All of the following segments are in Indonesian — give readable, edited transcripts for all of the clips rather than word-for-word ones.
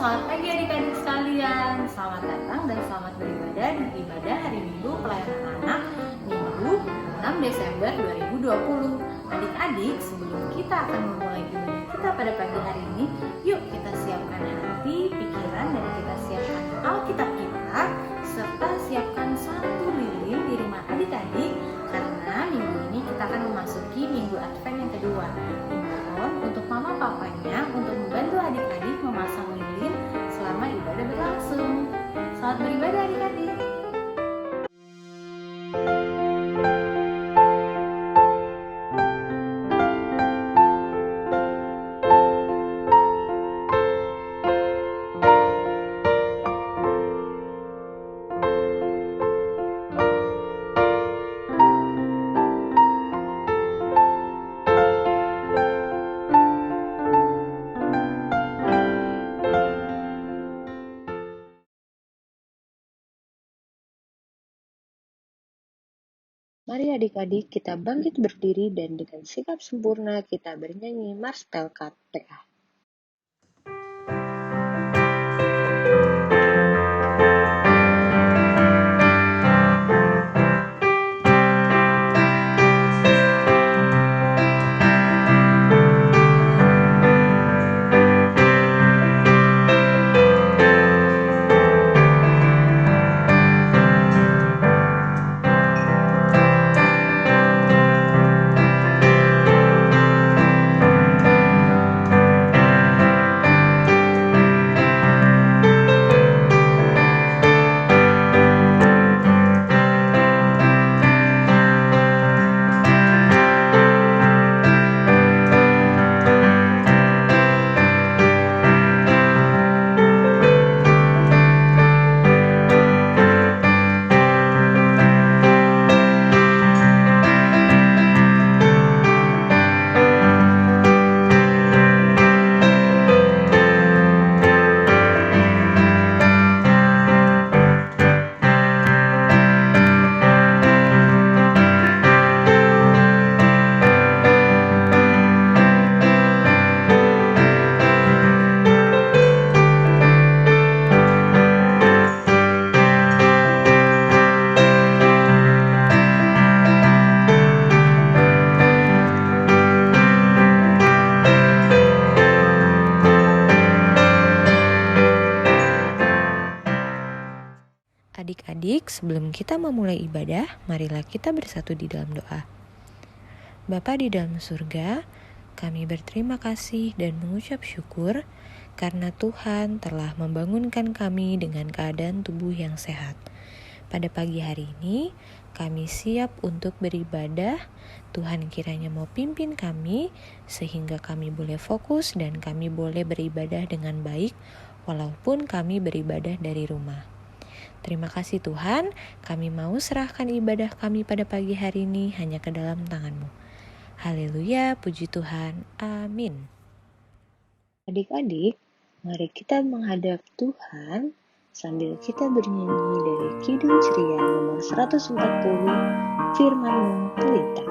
Selamat pagi adik-adik sekalian. Selamat datang dan selamat beribadah di ibadah hari Minggu pelayanan anak Minggu 6 Desember 2020. Adik-adik, sebelum kita akan memulai ibadah kita pada pagi hari ini, yuk kita siapkan hati, pikiran, dan kita siapkan Alkitab kita, serta siapkan satu lilin di rumah adik-adik, karena minggu ini kita akan memasuki minggu Advent yang kedua. Dimohon untuk mama papanya untuk membantu adik-adik memasang lilin selama ibadah berlangsung. Selamat beribadah adik-adik. Mari adik-adik kita bangkit berdiri dan dengan sikap sempurna kita bernyanyi Mars Pelkat PA. Adik-adik, sebelum kita memulai ibadah, marilah kita bersatu di dalam doa. Bapa di dalam surga, kami berterima kasih dan mengucap syukur karena Tuhan telah membangunkan kami dengan keadaan tubuh yang sehat. Pada pagi hari ini, kami siap untuk beribadah. Tuhan kiranya mau pimpin kami sehingga kami boleh fokus dan kami boleh beribadah dengan baik walaupun kami beribadah dari rumah. Terima kasih Tuhan, kami mau serahkan ibadah kami pada pagi hari ini hanya ke dalam tangan-Mu. Haleluya, puji Tuhan, amin. Adik-adik, mari kita menghadap Tuhan sambil kita bernyanyi dari Kidung Ceria nomor 140, Firman-Mu pelita.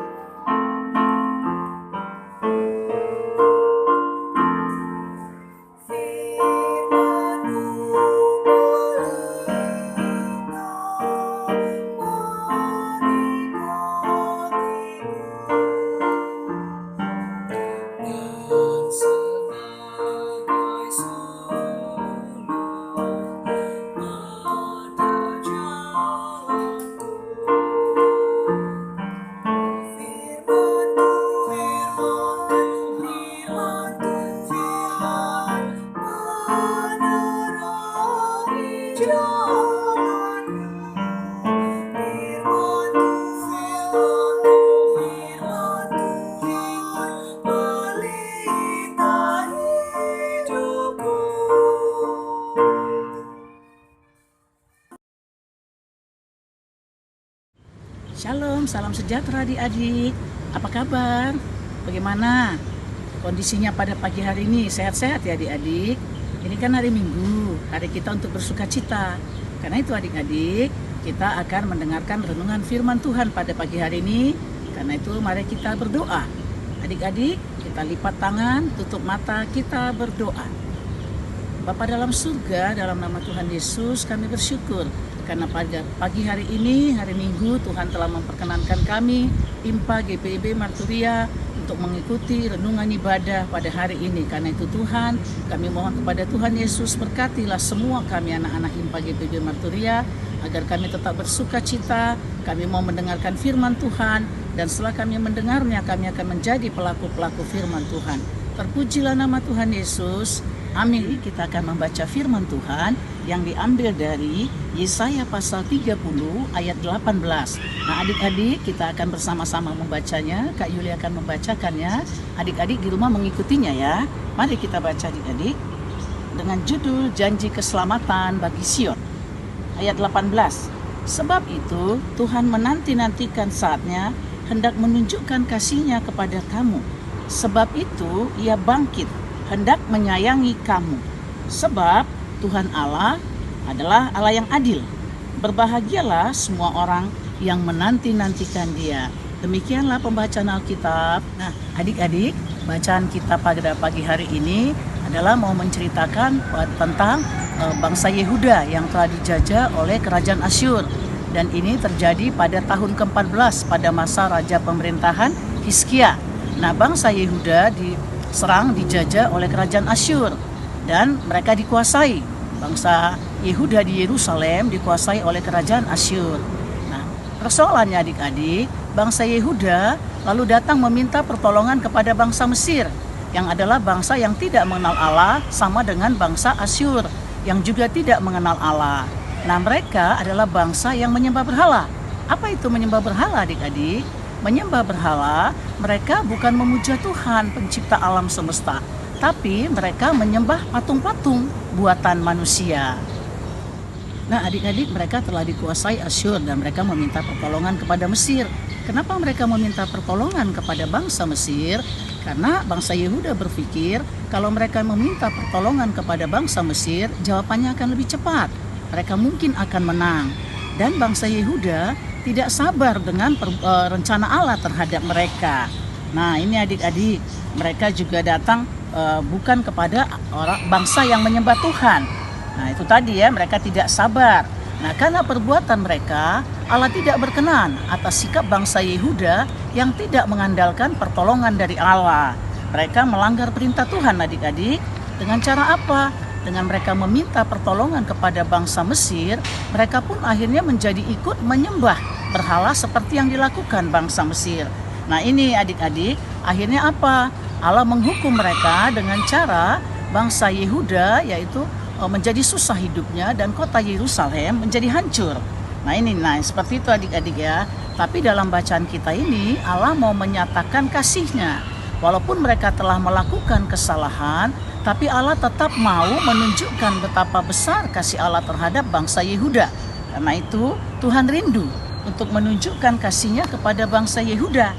Shalom, salam sejahtera adik-adik. Apa kabar? Bagaimana kondisinya pada pagi hari ini? Sehat-sehat ya adik-adik? Ini kan hari Minggu, hari kita untuk bersuka cita. Karena itu adik-adik, kita akan mendengarkan renungan firman Tuhan pada pagi hari ini. Karena itu mari kita berdoa. Adik-adik, kita lipat tangan, tutup mata, kita berdoa. Bapa dalam surga, dalam nama Tuhan Yesus kami bersyukur karena pada pagi hari ini, hari Minggu, Tuhan telah memperkenankan kami, IMPA GPIB Marturia, untuk mengikuti renungan ibadah pada hari ini. Karena itu Tuhan, kami mohon kepada Tuhan Yesus, berkatilah semua kami anak-anak IMPA GPIB Marturia, agar kami tetap bersuka cita, kami mau mendengarkan firman Tuhan, dan setelah kami mendengarnya, kami akan menjadi pelaku-pelaku firman Tuhan. Terpujilah nama Tuhan Yesus. Amin. Kita akan membaca firman Tuhan yang diambil dari Yesaya pasal 30 ayat 18. Nah, adik-adik, kita akan bersama-sama membacanya. Kak Yuli akan membacakannya. Adik-adik di rumah mengikutinya ya. Mari kita baca adik-adik dengan judul Janji Keselamatan bagi Sion. Ayat 18. Sebab itu Tuhan menanti-nantikan saatnya hendak menunjukkan kasih-Nya kepada kamu. Sebab itu Ia bangkit hendak menyayangi kamu. Sebab Tuhan Allah adalah Allah yang adil. Berbahagialah semua orang yang menanti-nantikan Dia. Demikianlah pembacaan Alkitab. Nah, adik-adik, bacaan kita pada pagi hari ini adalah mau menceritakan tentang bangsa Yehuda yang telah dijajah oleh kerajaan Asyur. Dan ini terjadi pada tahun ke-14 pada masa raja pemerintahan Hizkia. Nah, bangsa Yehuda diserang, dijajah oleh kerajaan Asyur dan mereka dikuasai. Bangsa Yehuda di Yerusalem dikuasai oleh kerajaan Asyur. Nah, persoalannya adik-adik, bangsa Yehuda lalu datang meminta pertolongan kepada bangsa Mesir, yang adalah bangsa yang tidak mengenal Allah, sama dengan bangsa Asyur yang juga tidak mengenal Allah. Nah, mereka adalah bangsa yang menyembah berhala. Apa itu menyembah berhala adik-adik? Menyembah berhala, mereka bukan memuja Tuhan pencipta alam semesta, tapi mereka menyembah patung-patung buatan manusia. Nah, adik-adik, mereka telah dikuasai Asyur dan mereka meminta pertolongan kepada Mesir. Kenapa mereka meminta pertolongan kepada bangsa Mesir? Karena bangsa Yehuda berpikir kalau mereka meminta pertolongan kepada bangsa Mesir, jawabannya akan lebih cepat. Mereka mungkin akan menang. Dan bangsa Yehuda tidak sabar dengan rencana Allah terhadap mereka. Nah, ini adik-adik, mereka juga datang bukan kepada orang bangsa yang menyembah Tuhan. Nah, itu tadi ya, mereka tidak sabar. Nah, karena perbuatan mereka, Allah tidak berkenan atas sikap bangsa Yehuda yang tidak mengandalkan pertolongan dari Allah. Mereka melanggar perintah Tuhan adik-adik. Dengan cara apa? Dengan mereka meminta pertolongan kepada bangsa Mesir, mereka pun akhirnya menjadi ikut menyembah berhala seperti yang dilakukan bangsa Mesir. Nah, ini adik-adik, akhirnya apa? Allah menghukum mereka dengan cara bangsa Yehuda yaitu menjadi susah hidupnya dan kota Yerusalem menjadi hancur. Nah, seperti itu adik-adik ya. Tapi dalam bacaan kita ini Allah mau menyatakan kasih-Nya. Walaupun mereka telah melakukan kesalahan, tapi Allah tetap mau menunjukkan betapa besar kasih Allah terhadap bangsa Yehuda. Karena itu Tuhan rindu untuk menunjukkan kasih-Nya kepada bangsa Yehuda.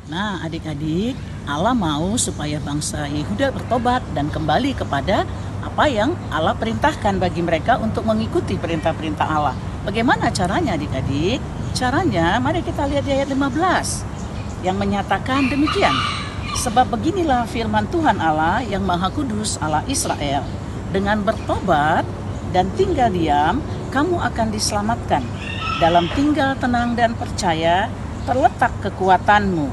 Nah, adik-adik, Allah mau supaya bangsa Yehuda bertobat dan kembali kepada apa yang Allah perintahkan bagi mereka untuk mengikuti perintah-perintah Allah. Bagaimana caranya adik-adik? Caranya, mari kita lihat di ayat 15 yang menyatakan demikian. Sebab beginilah firman Tuhan Allah yang Maha Kudus, Allah Israel. Dengan bertobat dan tinggal diam, kamu akan diselamatkan. Dalam tinggal tenang dan percaya, terletak kekuatanmu.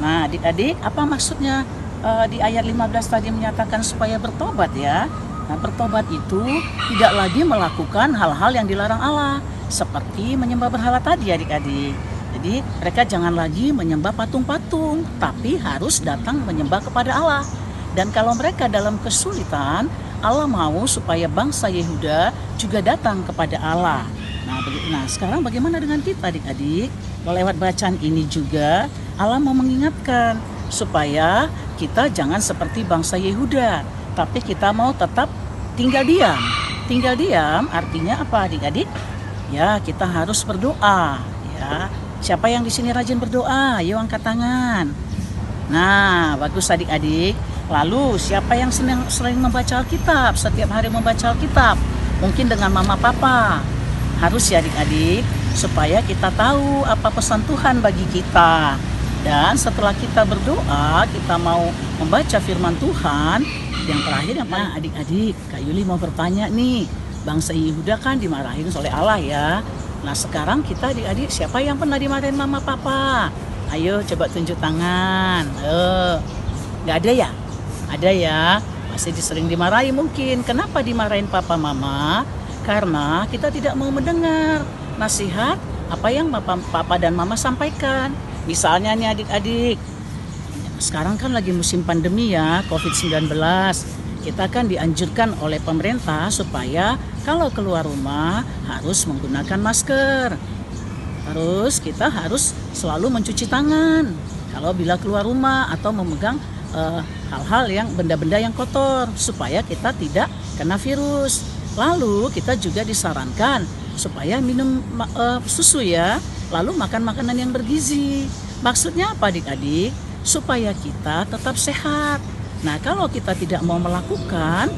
Nah, adik-adik, apa maksudnya di ayat 15 tadi menyatakan supaya bertobat ya? Nah, bertobat itu tidak lagi melakukan hal-hal yang dilarang Allah, seperti menyembah berhala tadi adik-adik. Jadi mereka jangan lagi menyembah patung-patung, tapi harus datang menyembah kepada Allah. Dan kalau mereka dalam kesulitan, Allah mau supaya bangsa Yehuda juga datang kepada Allah. Nah, sekarang bagaimana dengan kita adik-adik? Lewat bacaan ini juga Allah mau mengingatkan supaya kita jangan seperti bangsa Yehuda, tapi kita mau tetap tinggal diam. Tinggal diam artinya apa adik-adik? Ya, kita harus berdoa ya. Siapa yang di sini rajin berdoa? Ayo angkat tangan. Nah, bagus adik-adik. Lalu siapa yang sering membaca Alkitab? Setiap hari membaca Alkitab. Mungkin dengan mama papa. Harus ya adik-adik, supaya kita tahu apa pesan Tuhan bagi kita. Dan setelah kita berdoa, kita mau membaca firman Tuhan, Yang terakhir yang paling adik-adik, Kak Yuli mau bertanya nih, bangsa Yehuda kan dimarahin oleh Allah ya. Nah sekarang kita adik-adik siapa yang pernah dimarahin mama papa? Ayo coba tunjuk tangan. Nggak ada ya? Ada ya, masih sering dimarahi mungkin. Kenapa dimarahin papa mama? Karena kita tidak mau mendengar nasihat apa yang papa dan mama sampaikan. Misalnya nih adik-adik, sekarang kan lagi musim pandemi ya, COVID-19. Kita kan dianjurkan oleh pemerintah supaya kalau keluar rumah harus menggunakan masker. Terus kita harus selalu mencuci tangan kalau bila keluar rumah atau memegang hal-hal yang benda-benda yang kotor supaya kita tidak kena virus. Lalu kita juga disarankan supaya minum susu ya, lalu makan makanan yang bergizi. Maksudnya apa adik-adik? Supaya kita tetap sehat. Nah kalau kita tidak mau melakukan,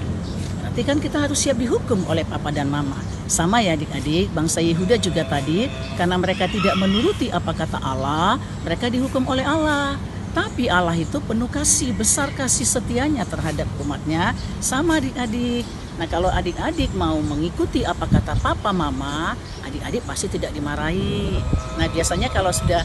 berarti kan kita harus siap dihukum oleh papa dan mama. Sama ya adik-adik, bangsa Yehuda juga tadi, karena mereka tidak menuruti apa kata Allah, mereka dihukum oleh Allah. Tapi Allah itu penuh kasih, besar kasih setianya terhadap umatnya. Sama adik-adik. Nah kalau adik-adik mau mengikuti apa kata papa mama, adik-adik pasti tidak dimarahi. Nah biasanya kalau sudah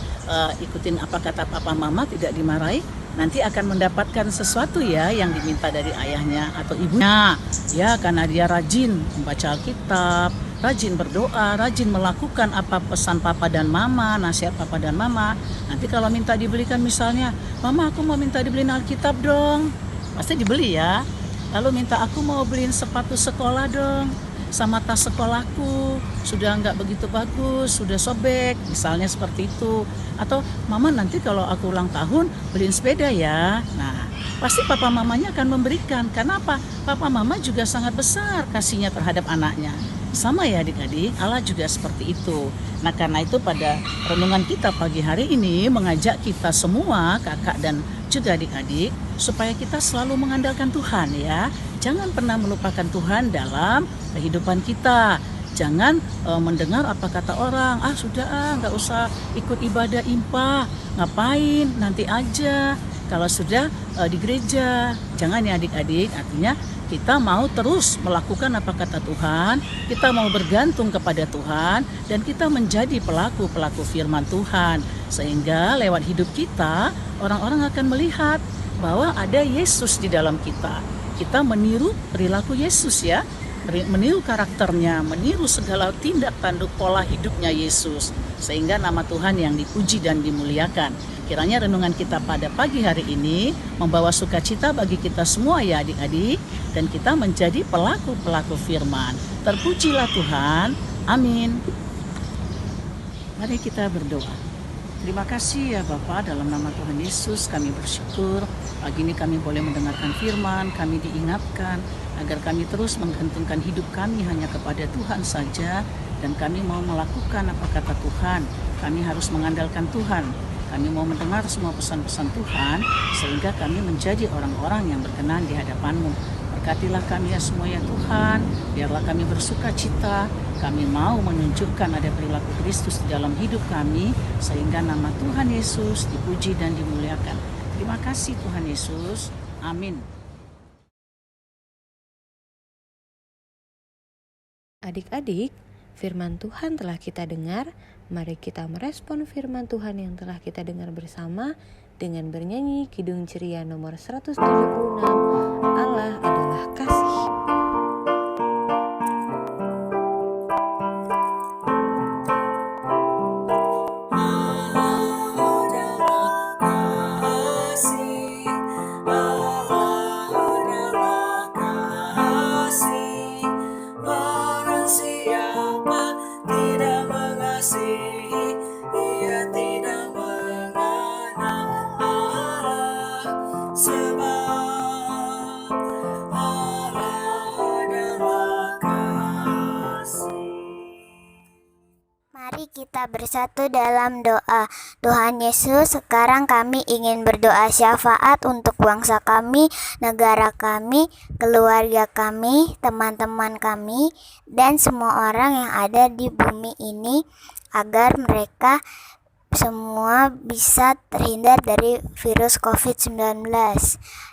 ikutin apa kata papa mama tidak dimarahi, nanti akan mendapatkan sesuatu ya yang diminta dari ayahnya atau ibunya. Ya karena dia rajin membaca Alkitab, rajin berdoa, rajin melakukan apa pesan papa dan mama, nasihat papa dan mama. Nanti kalau minta dibelikan misalnya, mama aku mau minta dibeliin Alkitab dong, pasti dibeli ya. Lalu minta aku mau beliin sepatu sekolah dong, sama tas sekolahku sudah nggak begitu bagus, sudah sobek, misalnya seperti itu. Atau mama nanti kalau aku ulang tahun beliin sepeda ya. Nah pasti papa mamanya akan memberikan. Kenapa? Papa mama juga sangat besar kasihnya terhadap anaknya. Sama ya adik-adik, Allah juga seperti itu. Nah karena itu pada renungan kita pagi hari ini mengajak kita semua kakak dan juga adik-adik supaya kita selalu mengandalkan Tuhan ya. Jangan pernah melupakan Tuhan dalam kehidupan kita. Jangan mendengar apa kata orang, sudah nggak usah ikut ibadah IMPA, ngapain nanti aja kalau sudah di gereja. Jangan ya adik-adik, artinya kita mau terus melakukan apa kata Tuhan, kita mau bergantung kepada Tuhan, dan kita menjadi pelaku-pelaku firman Tuhan. Sehingga lewat hidup kita, orang-orang akan melihat bahwa ada Yesus di dalam kita. Kita meniru perilaku Yesus ya, meniru karakternya, meniru segala tindak tanduk pola hidupnya Yesus. Sehingga nama Tuhan yang dipuji dan dimuliakan. Kiranya renungan kita pada pagi hari ini membawa sukacita bagi kita semua ya adik-adik. Dan kita menjadi pelaku-pelaku firman. Terpujilah Tuhan. Amin. Mari kita berdoa. Terima kasih ya Bapak, dalam nama Tuhan Yesus kami bersyukur. Pagi ini kami boleh mendengarkan firman, kami diingatkan agar kami terus menggantungkan hidup kami hanya kepada Tuhan saja. Dan kami mau melakukan apa kata Tuhan. Kami harus mengandalkan Tuhan. Kami mau mendengar semua pesan-pesan Tuhan sehingga kami menjadi orang-orang yang berkenan di hadapan-Mu. Berkatilah kami ya semua ya Tuhan, biarlah kami bersuka cita, kami mau menunjukkan ada perilaku Kristus di dalam hidup kami, sehingga nama Tuhan Yesus dipuji dan dimuliakan. Terima kasih Tuhan Yesus, amin. Adik-adik, firman Tuhan telah kita dengar, mari kita merespon firman Tuhan yang telah kita dengar bersama dengan bernyanyi Kidung Ceria nomor 176, Allah adalah kasih. Mari kita bersatu dalam doa. Tuhan Yesus, sekarang kami ingin berdoa syafaat untuk bangsa kami, negara kami, keluarga kami, teman-teman kami, dan semua orang yang ada di bumi ini, agar mereka semua bisa terhindar dari virus COVID-19.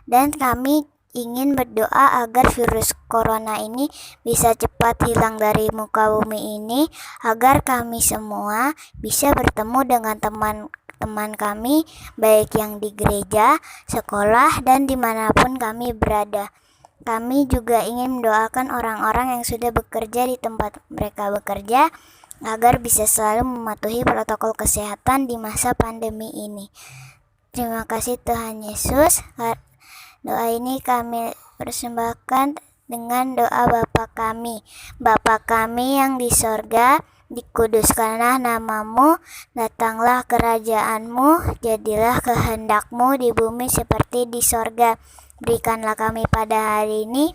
Dan kami ingin berdoa agar virus corona ini bisa cepat hilang dari muka bumi ini, agar kami semua bisa bertemu dengan teman-teman kami, baik yang di gereja, sekolah, dan dimanapun kami berada. Kami juga ingin mendoakan orang-orang yang sudah bekerja di tempat mereka bekerja, agar bisa selalu mematuhi protokol kesehatan di masa pandemi ini. Terima kasih Tuhan Yesus. Doa ini kami persembahkan dengan doa Bapa kami. Bapa kami yang di sorga, dikuduskanlah namamu, datanglah kerajaanmu, jadilah kehendakmu di bumi seperti di sorga. Berikanlah kami pada hari ini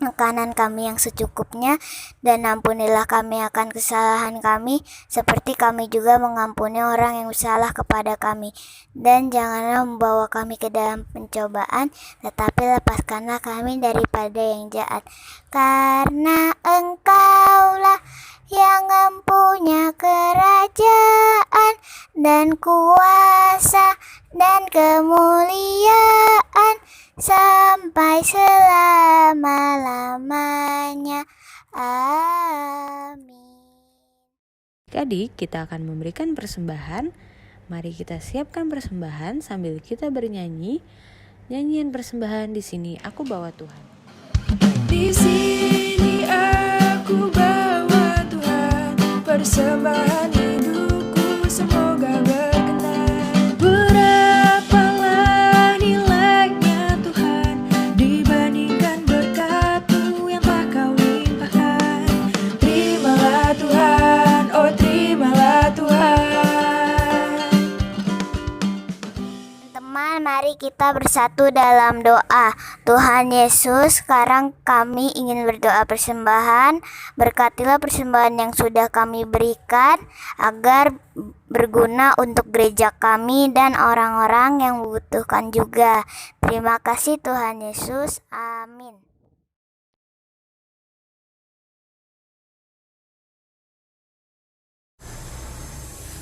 makanan kami yang secukupnya, dan ampunilah kami akan kesalahan kami, seperti kami juga mengampuni orang yang bersalah kepada kami. Dan janganlah membawa kami ke dalam pencobaan, tetapi lepaskanlah kami daripada yang jahat. Karena Engkaulah yang mempunyai kerajaan dan kuasa dan kemuliaan sampai selama-lamanya. Amin. Adik, kita akan memberikan persembahan. Mari kita siapkan persembahan sambil kita bernyanyi. Nyanyian persembahan di sini aku bawa Tuhan. Di sini aku bawa Tuhan, persembahan hidupku semoga berkenan. Berapalah nilainya Tuhan dibandingkan berkat-Mu yang tak Kau limpahkan. Terimalah Tuhan, oh terimalah Tuhan. Teman, mari kita bersatu dalam doa. Tuhan Yesus, sekarang kami ingin berdoa persembahan. Berkatilah persembahan yang sudah kami berikan, agar berguna untuk gereja kami dan orang-orang yang membutuhkan juga. Terima kasih Tuhan Yesus. Amin.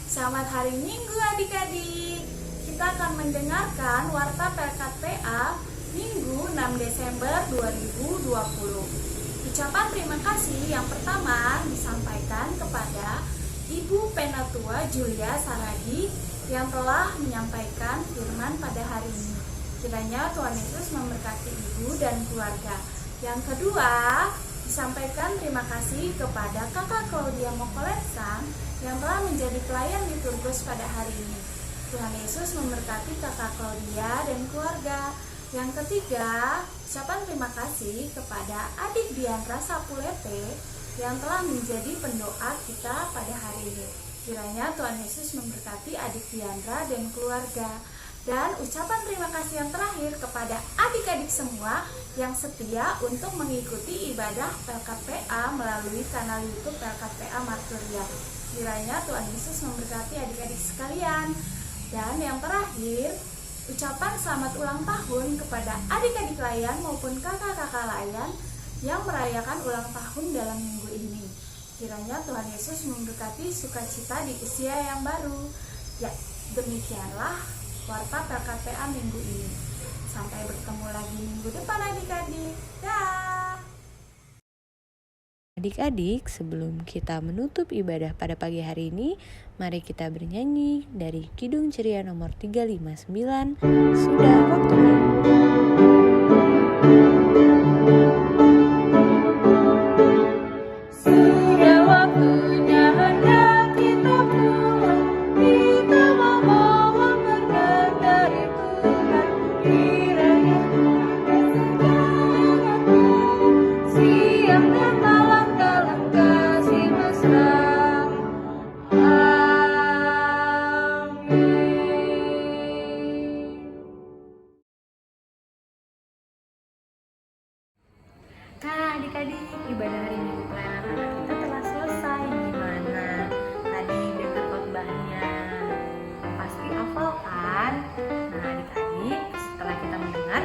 Selamat hari Minggu adik-adik. Kita akan mendengarkan Warta PKPA Minggu 6 Desember 2020. Ucapan terima kasih yang pertama disampaikan kepada Ibu Penatua Julia Saragi yang telah menyampaikan firman pada hari ini. Kiranya Tuhan Yesus memberkati ibu dan keluarga. Yang kedua, disampaikan terima kasih kepada Kakak Claudia Mokolensang yang telah menjadi pelayan liturgus pada hari ini. Tuhan Yesus memberkati Kakak Claudia dan keluarga. Yang ketiga, ucapan terima kasih kepada Adik Diandra Sapulete yang telah menjadi pendoa kita pada hari ini. Kiranya Tuhan Yesus memberkati Adik Diandra dan keluarga. Dan ucapan terima kasih yang terakhir kepada adik-adik semua yang setia untuk mengikuti ibadah PLKPA melalui kanal YouTube PLKPA Marturia. Kiranya Tuhan Yesus memberkati adik-adik sekalian. Dan yang terakhir, ucapan selamat ulang tahun kepada adik-adik layan maupun kakak-kakak layan yang merayakan ulang tahun dalam minggu ini. Kiranya Tuhan Yesus memberkati sukacita di usia yang baru. Ya, demikianlah Warta PKPA minggu ini. Sampai bertemu lagi minggu depan adik-adik. Dah. Adik-adik, sebelum kita menutup ibadah pada pagi hari ini, mari kita bernyanyi dari Kidung Ceria nomor 359, Sudah Waktunya. Sudah waktunya hendak kita pulang, kita membawa berkat dari Tuhan. Kiranya siang dan malam dalam kasih mesra. Nah adik-adik, ibadah hari Minggu pelayanan anak kita telah selesai. Gimana? Tadi dengar khotbahnya pasti hafal kan? Nah adik-adik, setelah kita mendengar